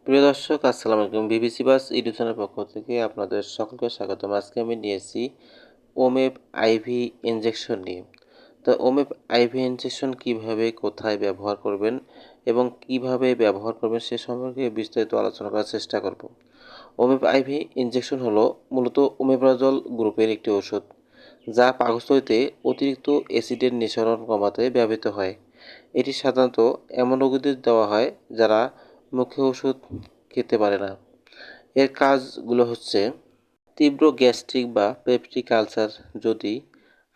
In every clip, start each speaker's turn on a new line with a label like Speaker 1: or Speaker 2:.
Speaker 1: প্রিয় দর্শক, আসসালামু আলাইকুম। বিবিসি বাস ইউটিউব চ্যানেলের পক্ষ থেকে আপনাদের সকলকে স্বাগতম। আজকে আমি নিয়েছি ওমেপ আইভি ইনজেকশন নিয়ে। তো ওমেপ আইভি ইনজেকশন কীভাবে কোথায় ব্যবহার করবেন এবং কিভাবে ব্যবহার করবেন সে সম্পর্কে বিস্তারিত আলোচনা করার চেষ্টা করব। ওমেপ আইভি ইনজেকশন হলো মূলত ওমেপ্রাজল গ্রুপের একটি ওষুধ, যা পাকস্থলীতে অতিরিক্ত অ্যাসিডের নিঃসরণ কমাতে ব্যবহৃত হয়। এটি সাধারণত এমন রোগীদের দেওয়া হয় যারা মুখে ওষুধ খেতে পারে না। এর কাজগুলো হচ্ছে: তীব্র গ্যাস্ট্রিক বা পেপটিক আলসার, যদি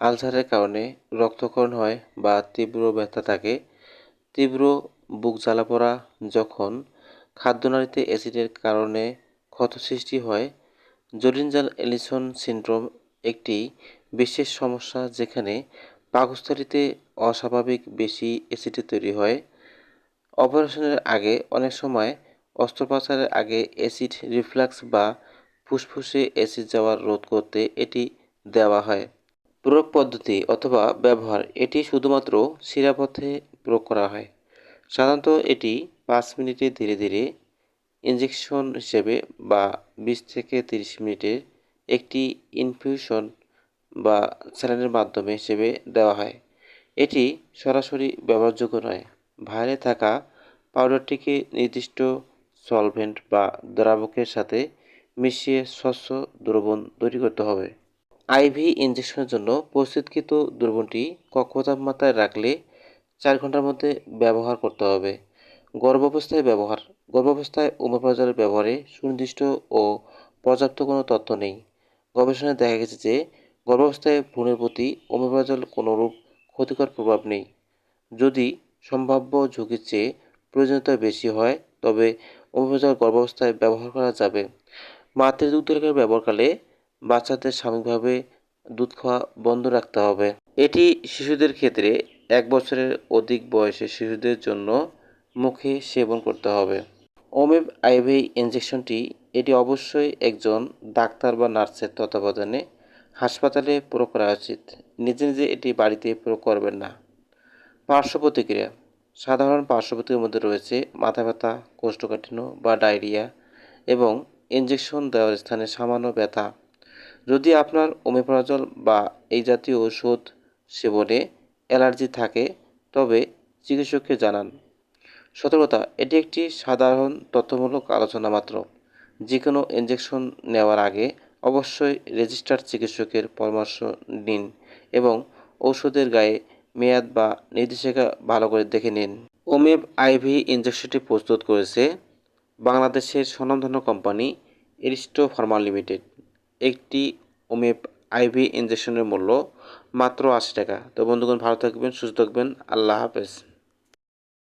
Speaker 1: আলসারের কারণে রক্তক্ষরণ হয় বা তীব্র ব্যথা থাকে; তীব্র বুক জ্বালা-পোড়া, যখন খাদ্যনালীতে অ্যাসিডের কারণে ক্ষত সৃষ্টি হয়; জোলিনজাল এলিসন সিনড্রোম, একটি বিশেষ সমস্যা যেখানে পাকস্থলীতে অস্বাভাবিক বেশি অ্যাসিড তৈরি হয়; অপারেশনের আগে, অনেক সময় অস্ত্রোপচারের আগে অ্যাসিড রিফ্লাক্স বা ফুসফুসে অ্যাসিড যাওয়া রোধ করতে এটি দেওয়া হয়। প্রয়োগ পদ্ধতি অথবা ব্যবহার: এটি শুধুমাত্র শিরাপথে প্রয়োগ করা হয়। সাধারণত এটি 5 মিনিটে ধীরে ধীরে ইনজেকশন হিসেবে বা 20 থেকে 30 মিনিটের একটি ইনফিউশন বা স্যালাইনের মাধ্যমে হিসেবে দেওয়া হয়। এটি সরাসরি ব্যবহারযোগ্য নয়। ভাইরে থাকা পাউডারটিকে নির্দিষ্ট সলভেন্ট বা দ্রাবকের সাথে মিশিয়ে স্বচ্ছ দ্রবণ তৈরি করতে হবে। আইভি ইনজেকশনের জন্য প্রস্তুতকৃত দ্রবণটি কক্ষ তাপমাত্রায় রাখলে 4 ঘন্টার মধ্যে ব্যবহার করতে হবে। গর্ভাবস্থায় ব্যবহার: গর্ভাবস্থায় ওমেপ্রাজলের ব্যবহারে সুনির্দিষ্ট ও পর্যাপ্ত কোনো তথ্য নেই। গবেষণায় দেখা গেছে যে গর্ভাবস্থায় ভ্রূণের প্রতি ওমেপ্রাজল কোনোরূপ ক্ষতিকর প্রভাব নেই। যদি সম্ভাব্য ঝুঁকির চেয়ে প্রয়োজনীয়তা বেশি হয়, তবে ওমেপ্রাজল গর্ভাবস্থায় ব্যবহার করা যাবে। মাতৃদুগ্ধের ব্যবহারকালে বাচ্চাদের সাময়িকভাবে দুধ খাওয়া বন্ধ রাখতে হবে। এটি শিশুদের ক্ষেত্রে 1 বছরের অধিক বয়সের শিশুদের জন্য মুখে সেবন করতে হবে। ওমেপ আইভি ইনজেকশনটি এটি অবশ্যই একজন ডাক্তার বা নার্সের তত্ত্বাবধানে হাসপাতালে প্রয়োগ করা উচিত। নিজে নিজে এটি বাড়িতে প্রয়োগ করবেন না। পার্শ্ব প্রতিক্রিয়া: সাধারণ পার্শ্ব প্রতিক্রিয়ার মধ্যে রয়েছে মাথা ব্যথা, কোষ্ঠকাঠিন্য বা ডায়রিয়া এবং ইনজেকশন দেওয়ার স্থানে সামান্য ব্যথা। যদি আপনার ওমেপ্রাজল বা এই জাতীয় ওষুধ সেবনে অ্যালার্জি থাকে, তবে চিকিৎসককে জানান। সতর্কতা: এটি একটি সাধারণ তথ্যমূলক আলোচনা মাত্র। যে কোনো ইনজেকশন নেওয়ার আগে অবশ্যই রেজিস্টার্ড চিকিৎসকের পরামর্শ নিন এবং ওষুধের গায়ে মেয়াদ বা নির্দেশিকা ভালো করে দেখে নিন। ওমেপ আইভি ইনজেকশনটি প্রস্তুত করেছে বাংলাদেশের স্বনামধন্য কোম্পানি এরিস্টো ফার্মা লিমিটেড। একটি ওমেপ আইভি ইনজেকশনের মূল্য মাত্র 80 টাকা। তো বন্ধুগণ, ভালো থাকবেন, সুস্থ থাকবেন। আল্লাহ হাফেজ।